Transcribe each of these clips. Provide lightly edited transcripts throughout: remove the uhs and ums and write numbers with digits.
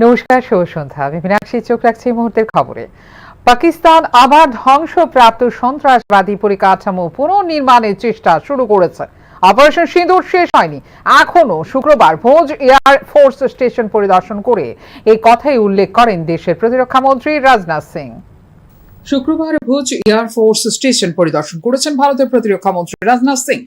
নমস্কার, শুভ সন্ধ্যা। আমি মীনাক্ষী, চোখ রাখছি এই মুহূর্তের খবরে। পাকিস্তান আবার ধ্বংসপ্রাপ্ত সন্ত্রাসবাদী পরিকাঠামো পুনর্নির্মাণের চেষ্টা শুরু করেছে। অপারেশন সিঁদুর শেষ হয়নি। এখনো শুক্রবার ভোজ এয়ার ফোর্স স্টেশন পরিদর্শন করে এই কথাই উল্লেখ করেন দেশের প্রতিরক্ষা মন্ত্রী রাজনাথ সিং। শুক্রবার ভুজ এয়ার ফোর্স স্টেশন পরিদর্শন করেছেন ভারতের প্রতিরক্ষা মন্ত্রী রাজনাথ সিং।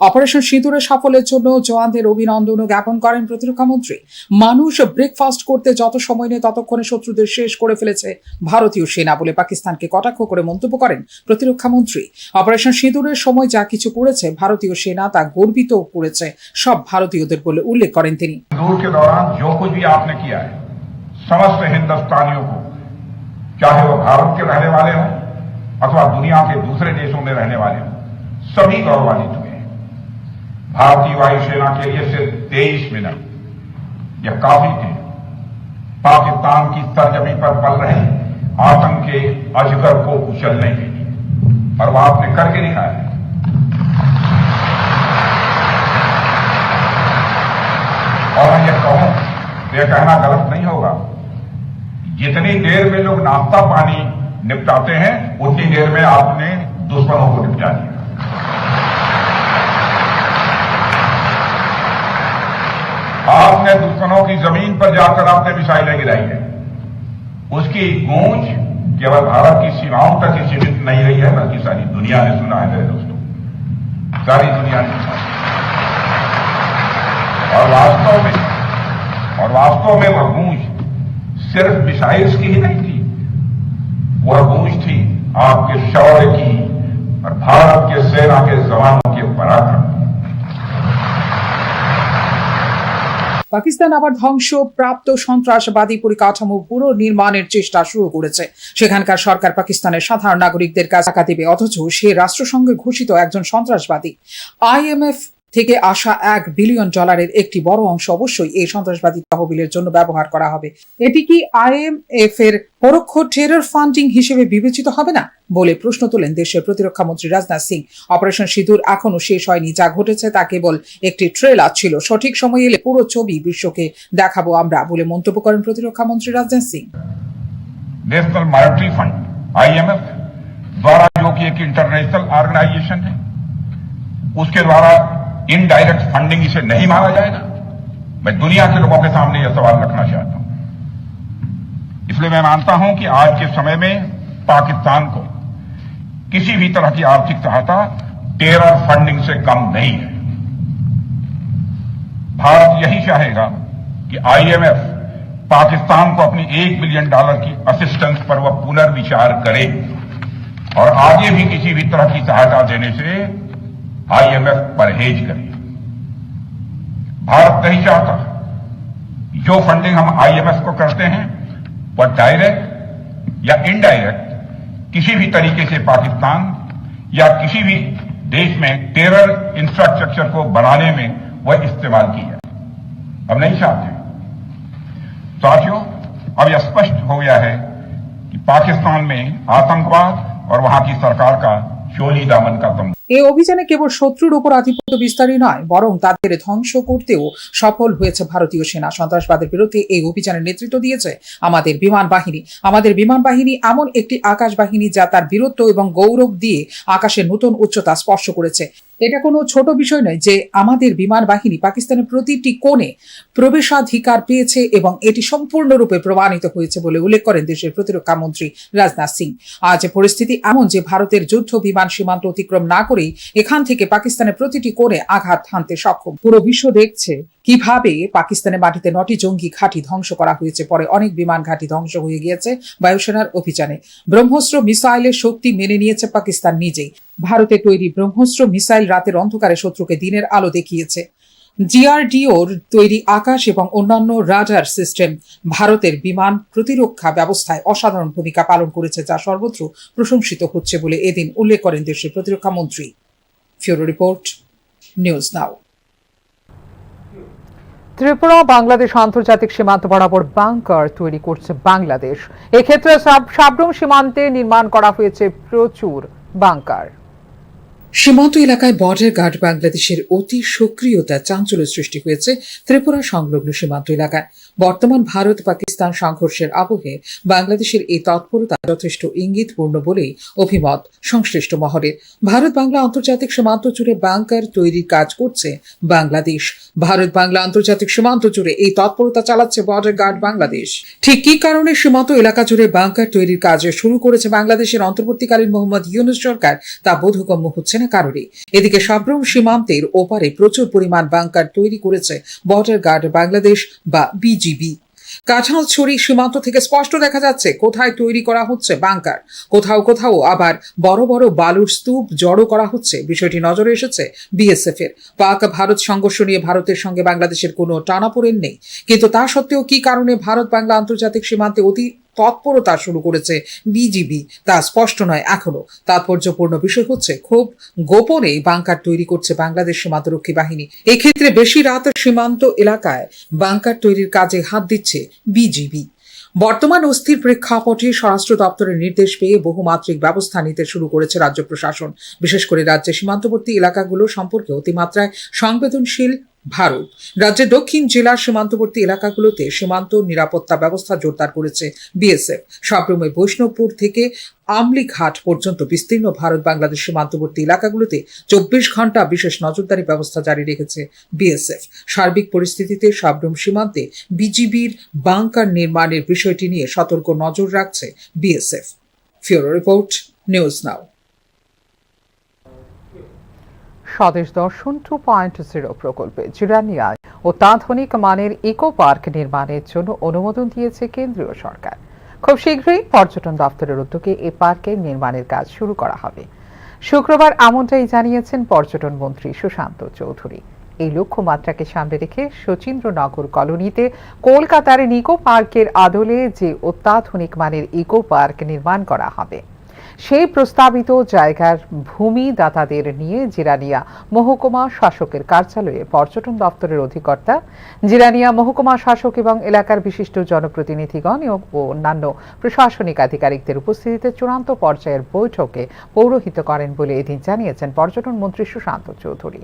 অপারেশন সিঁদুরের সাফল্যের জন্য জওয়ানদের অভিনন্দন জ্ঞাপন করেন প্রতিরক্ষা মন্ত্রী। মানুষ ব্রেকফাস্ট করতে যত সময় নেয় ততক্ষণে শত্রুদের শেষ করে ফেলেছে ভারতীয় সেনা বলে পাকিস্তানকে কটাক্ষ করে মন্তব্য করেন প্রতিরক্ষা মন্ত্রী। অপারেশন সিঁদুরের সময় যা কিছু করেছে ভারতীয় সেনা তা গর্বিত করেছে সব ভারতীয়দের বলে উল্লেখ করেন তিনি। चाहे वो भारत के रहने वाले हों अथवा दुनिया के दूसरे देशों में रहने वाले हों, सभी गौरवान्वित हुए। भारतीय वायुसेना के लिए सिर्फ 23 मिनट यह काफी थे पाकिस्तान की सरजमी पर पल रहे आतंक के अजगर को कुचलने के लिए, और वह आपने करके दिखाया है। और मैं यह कहूं, यह कहना गलत नहीं होगा, जितनी देर में लोग नाश्ता पानी निपटाते हैं उतनी देर में आपने दुश्मनों को निपटा दिया। आपने दुश्मनों की जमीन पर जाकर आपने मिसाइलें गिराई है। उसकी गूंज केवल भारत की सीमाओं तक ही सीमित नहीं रही है, बल्कि सारी दुनिया ने सुना है मेरे दोस्तों, सारी दुनिया ने सुना। और वास्तव में वह गूंज सिर्फ मिसाइल्स की ही नहीं थी, वह गूंज थी आपके शौर्य की और भारत के सेना के जवानों के पराक्रम। পাকিস্তান আবার ধ্বংসপ্রাপ্ত সন্ত্রাসবাদী পরিকাঠামো পুনর্নির্মাণের চেষ্টা শুরু করেছে। সেখানকার সরকার পাকিস্তানের সাধারণ নাগরিকদের কাছে টাকা দেবে, অথচ সে রাষ্ট্রসংঘে ঘোষিত একজন সন্ত্রাসবাদী। IMF থেকে আসা $1 বিলিয়ন একটি বড় অংশ অবশ্যই এই সন্ত্রাসবাদী তহবিলের জন্য ব্যবহার করা হবে। এটি কি IMF এর পরোক্ষ টেরর ফান্ডিং হিসেবে বিবেচিত হবে না বলে প্রশ্ন তোলেন দেশের প্রতিরক্ষা মন্ত্রী রাজনাথ সিং। অপারেশন সিঁদুর এখনো শেষ হয়নি। যা ঘটেছে তা কেবল একটি ট্রেলার ছিল। সঠিক সময় এলে পুরো ছবি বিশ্বকে দেখাবো আমরা বলে মন্তব্য করেন প্রতিরক্ষা মন্ত্রী Rajnath Singh. National monetary fund IMF द्वारा, जो कि एक इंटरनेशनल ऑर्गेनाइजेशन है, उसके द्वारा इनडायरेक्ट फंडिंग इसे नहीं माना जाएगा। मैं दुनिया के लोगों के सामने यह सवाल रखना चाहता हूं। इसलिए मैं मानता हूं कि आज के समय में पाकिस्तान को किसी भी तरह की आर्थिक सहायता टेरर फंडिंग से कम नहीं है। भारत यही चाहेगा कि IMF पाकिस्तान को अपनी $1 बिलियन की असिस्टेंस पर वह पुनर्विचार करे और आगे भी किसी भी तरह की सहायता देने से IMF परहेज करे। भारत नहीं चाहता जो फंडिंग हम IMF को करते हैं वह डायरेक्ट या इनडायरेक्ट किसी भी तरीके से पाकिस्तान या किसी भी देश में टेरर इंफ्रास्ट्रक्चर को बनाने में वह इस्तेमाल की जाए। हम नहीं चाहते। साथियों, अब यह स्पष्ट हो गया है कि पाकिस्तान में आतंकवाद और वहां की सरकार का चोली दामन का तम। এই অভিযানে কেবল শত্রুর উপর আধিপত্য বিস্তারই নয়, বরং তাদের ধ্বংস করতেও সফল হয়েছে ভারতীয় সেনা। সন্ত্রাসবাদের বিরুদ্ধে এই অভিযানের নেতৃত্ব দিয়েছে আমাদের বিমান বাহিনী। আমাদের বিমান বাহিনী এমন একটি আকাশ বাহিনী যা তার বীরত্ব এবং গৌরব দিয়ে আকাশের নতুন উচ্চতা স্পর্শ করেছে। এটা কোনো ছোট বিষয় নয় যে আমাদের বিমান বাহিনী পাকিস্তানের প্রতিটি কোণে প্রবেশাধিকার পেয়েছে এবং এটি সম্পূর্ণরূপে প্রমাণিত হয়েছে বলে উল্লেখ করেন দেশের প্রতিরক্ষা মন্ত্রী রাজনাথ সিং। আজ পরিস্থিতি এমন যে ভারতের যুদ্ধ বিমান সীমান্ত অতিক্রম না করেই এখান থেকে পাকিস্তানের প্রতিটি কোণে আঘাত হানতে সক্ষম। পুরো বিশ্ব দেখছে কিভাবে পাকিস্তানের মাটিতে 9টি জঙ্গি ঘাঁটি ধ্বংস করা হয়েছে। পরে অনেক বিমান ঘাঁটি ধ্বংস হয়ে গিয়েছে বায়ুসেনার অভিযানে। ব্রহ্মস্ত্র মিসাইলের শক্তি মেনে নিয়েছে পাকিস্তান নিজেই। ভারতের তৈরি ব্রহ্মস্ত্র মিসাইল রাতের অন্ধকারে শত্রুকে দিনের আলো দেখিয়েছে। DRDOর তৈরি আকাশ এবং অন্যান্য রাডার সিস্টেম ভারতের বিমান প্রতিরক্ষা ব্যবস্থায় অসাধারণ ভূমিকা পালন করেছে, যা সর্বত্র প্রশংসিত হচ্ছে বলে এদিন উল্লেখ করেন দেশের প্রতিরক্ষা মন্ত্রী। Bureau report, news now. Tripura Bangladesh আন্তর্জাতিক সীমান্ত বরাবর বাংকার তৈরি করছে বাংলাদেশ। এক্ষেত্রে সাবরুম সীমান্তে নির্মাণ করা হয়েছে প্রচুর বাংকার। সীমান্ত এলাকায় বর্ডার গার্ড বাংলাদেশের অতি সক্রিয়তা চাঞ্চল্য সৃষ্টি হয়েছে ত্রিপুরা সংলগ্ন সীমান্ত এলাকায়। বর্তমান ভারত পাকিস্তান সংঘর্ষের আবহে বাংলাদেশের এই তৎপরতা যথেষ্ট ইঙ্গিতপূর্ণ বলেই অভিমত সংশ্লিষ্ট মহলের। ভারত বাংলা আন্তর্জাতিক সীমান্ত জুড়ে বাংকার তৈরির কাজ করছে বাংলাদেশ। ভারত বাংলা আন্তর্জাতিক সীমান্ত জুড়ে এই তৎপরতা চালাচ্ছে বর্ডার গার্ড বাংলাদেশ। ঠিক কী কারণে সীমান্ত এলাকা জুড়ে বাংকার তৈরির কাজ শুরু করেছে বাংলাদেশের অন্তর্বর্তীকালীন মোহাম্মদ ইউনূস সরকার তা বোধগম্য হচ্ছে না কারোরই। এদিকে সাবরুম সীমান্তের ওপারে প্রচুর পরিমাণ বাংকার তৈরি করেছে বর্ডার গার্ড বাংলাদেশ বা বিজিবি। কাঁঠালছড়ি সীমান্ত থেকে স্পষ্ট দেখা যাচ্ছে কোথায় তৈরি করা হচ্ছে বাংকার, কোথাও কোথাও আবার বড় বড় বালুর স্তূপ জড়ো করা হচ্ছে। বিষয়টি নজরে এসেছে বিএসএফ এর। পাক ভারত সংঘর্ষ নিয়ে ভারতের সঙ্গে বাংলাদেশের কোনো টানাপোড়েন নেই, কিন্তু তা সত্ত্বেও কি কারণে ভারত বাংলা আন্তর্জাতিক সীমান্তে অতি তৎপরতা শুরু করেছে বিজিবি তা স্পষ্ট নয় এখনো। তাৎপর্যপূর্ণ বিষয় হচ্ছে খুব গোপনে বাংকার তৈরি করছে বাংলাদেশ সীমান্তরক্ষী বাহিনী। এক্ষেত্রে বেশি রাত সীমান্ত এলাকায় বাংকার তৈরির কাজে হাত দিচ্ছে বিজিবি। বর্তমান অস্থির প্রেক্ষাপটে স্বরাষ্ট্র দপ্তরের নির্দেশ পেয়ে বহুমাত্রিক ব্যবস্থা নিতে শুরু করেছে রাজ্য প্রশাসন। বিশেষ করে রাজ্যের সীমান্তবর্তী এলাকাগুলো সম্পর্কে অতিমাত্রায় সংবেদনশীল ভারত। রাজ্যের দক্ষিণ জেলার সীমান্তবর্তী এলাকাগুলোতে সীমান্ত নিরাপত্তা ব্যবস্থা জোরদার করেছে বিএসএফ। সাবরুমে বৈষ্ণবপুর থেকে আমলিঘাট পর্যন্ত বিস্তীর্ণ ভারত বাংলাদেশ সীমান্তবর্তী এলাকাগুলোতে 24 ঘন্টা বিশেষ নজরদারি ব্যবস্থা জারি রেখেছে বিএসএফ। সার্বিক পরিস্থিতিতে সাবরুম সীমান্তে বিজিবির বাংকার নির্মাণের বিষয়টি নিয়ে সতর্ক নজর রাখছে BSF. Bureau report, news now. Swadesh Darshan 2.0 প্রকল্পে জিরানিয়ায় অত্যাধুনিক মানের ইকো পার্ক নির্মাণের জন্য অনুমোদন দিয়েছে কেন্দ্রীয় সরকার। খুব শীঘ্রই পর্যটন দপ্তরের উদ্যোগে এই পার্কের নির্মাণের কাজ শুরু করা হবে। শুক্রবার এমনটাই জানিয়েছেন পর্যটন মন্ত্রী সুশান্ত চৌধুরী। এই লক্ষ্যমাত্রাকে সামনে রেখে শচীন্দ্রনগর কলোনিতে কলকাতার ইকো পার্কের আদলে যে অত্যাধুনিক মানের ইকো পার্ক নির্মাণ করা হবে, সেই প্রস্তাবিত জায়গার ভূমিদাতাদের নিয়ে জিরানিয়া মহকুমা শাসকের কার্যালয়ে পর্যটন দপ্তরের অধিকর্তা, জিরানিয়া মহকুমা শাসক এবং এলাকার বিশিষ্ট জনপ্রতিনিধিগণ ও অন্যান্য প্রশাসনিক আধিকারিকদের উপস্থিতিতে চূড়ান্ত পর্যায়ের বৈঠকে পৌরোহিত্য করেন বলে এদিন জানিয়েছেন পর্যটন মন্ত্রী সুশান্ত চৌধুরী।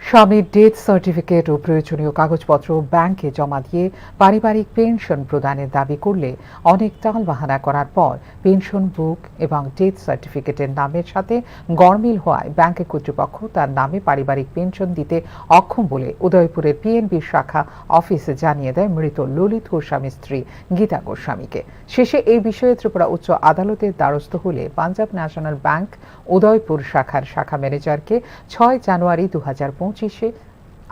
স্বামীর ডেথ সার্টিফিকেট ও প্রয়োজনীয় কাগজপত্র ব্যাংকে জমা দিয়ে পারিবারিক পেনশন প্রদানের দাবি করলে অনেক টালবাহানা করার পর পেনশন বুক এবং ডেথ সার্টিফিকেটের নামের সাথে গরমিল হওয়ায় ব্যাংক কর্তৃপক্ষ তার নামে পারিবারিক পেনশন দিতে অক্ষম বলে উদয়পুরের পিএনবি শাখা অফিসে জানিয়ে দেয় মৃত ললিত গোস্বামীর স্ত্রী গীতা গোস্বামীকে। শেষে এই বিষয়ে ত্রিপুরা উচ্চ আদালতের দ্বারস্থ হলে পাঞ্জাব ন্যাশনাল ব্যাংক উদয়পুর শাখার শাখা ম্যানেজারকে 6 জানুয়ারি 2025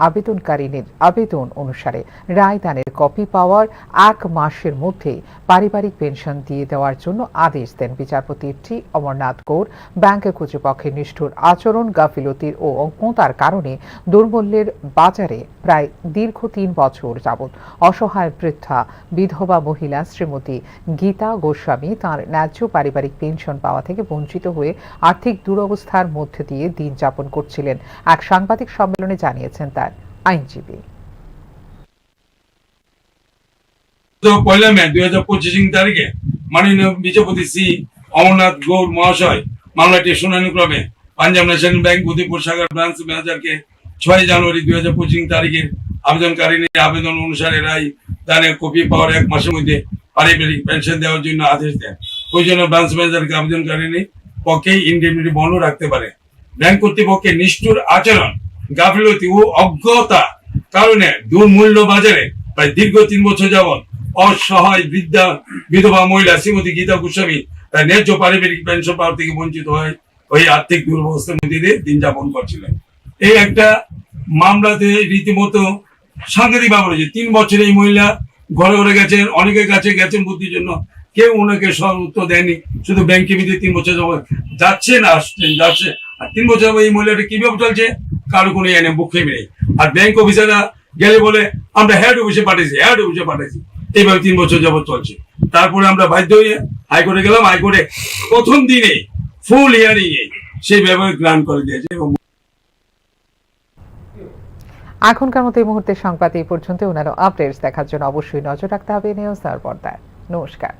আবেদনকারীর আবেদন অনুসারে রায়দানের কপি পাওয়ার 1 মাসের মধ্যে পারিবারিক পেনশন দিয়ে দেওয়ার জন্য আদেশ দেন। বিচারপতি টি অমরনাথ গৌর ব্যাংক কর্তৃপক্ষের নিষ্ঠুর আচরণ, গাফিলতির ও অজ্ঞতার কারণে দুর্মূল্যের বাজারে প্রায় দীর্ঘ 3 বছর যাবৎ অসহায় বৃদ্ধা বিধবা মহিলা শ্রীমতী গীতা গোস্বামী তাঁর ন্যায্য পারিবারিক পেনশন পাওয়া থেকে বঞ্চিত হয়ে আর্থিক দুরবস্থার মধ্যে দিয়ে দিন যাপন করছিলেন। এক সাংবাদিক সম্মেলনে জানিয়েছেন তার আইনজীবী। 1 মে 2025 তারিখে মাননীয় বিচারপতি শ্রী অমরনাথ গৌর মহাশয় মামলাটি শুনানি ক্রমে পাঞ্জাব ন্যাশনাল ব্যাংক উদয়পুর শাখার ব্রাঞ্চ ম্যানেজারকে 6 জানুয়ারি 2025 তারিখে আবেদনকারীর আবেদন অনুসারে রায় দানের কপি পাওয়ার 1 মাসের মধ্যে পারিবারিক পেনশন দেওয়ার জন্য আদেশ দেন। ওই জন্য ব্রাঞ্চ ম্যানেজারকে আবেদনকারীর পক্ষে ইনডেমনিটি বন্ধ রাখতে পারে। ব্যাংক কর্তৃপক্ষের নিষ্ঠুর আচরণ, গাফিলতি ও অজ্ঞতা কারণে দুর্মূল্য বাজারে প্রায় দীর্ঘ 3 বছর যাবৎ অসহায় বৃদ্ধা বিধবা মহিলা শ্রীমতী গীতা গোস্বামী তার ন্যায্য পারিবারিক পেনশন পাওয়ার থেকে বঞ্চিত হয় ওই আর্থিক দুরবস্থার মধ্যে দিয়ে দিন যাপন করছিলেন। এই একটা মামলাতে রীতিমতো সাংঘাতিক ব্যাপার হয়েছে। 3 বছরে এই মহিলা ঘরে ঘরে গেছেন, অনেকের কাছে গেছেন বুদ্ধির জন্য, কেউ ওনাকে সব উত্তর দেয়নি। শুধু ব্যাংকে মিলে 3 বছর যাবৎ যাচ্ছেন আসছেন যাচ্ছে, আর 3 বছর এই মহিলাটা কিভাবে চলছে কারো কোনো এনে মুখে নেই। আর ব্যাংক অফিসাররা গেলে বলে আমরা হেড অফিসে পাঠাইছি। এইভাবে 3 বছর যাবৎ চলছে। তারপরে আমরা বাধ্য হয়ে হাইকোর্টে গেলাম। হাইকোর্টে প্রথম দিনে ফুল হিয়ারিং এ সেই ব্যাপারে গ্রান্ট করে দিয়েছে। এখনকার মতো এই মুহূর্তে সংবাদ এই পর্যন্ত। অন্যান্য আপডেটস দেখার জন্য অবশ্যই নজর রাখতে হবে নিউজ তার পর্দায়। নমস্কার।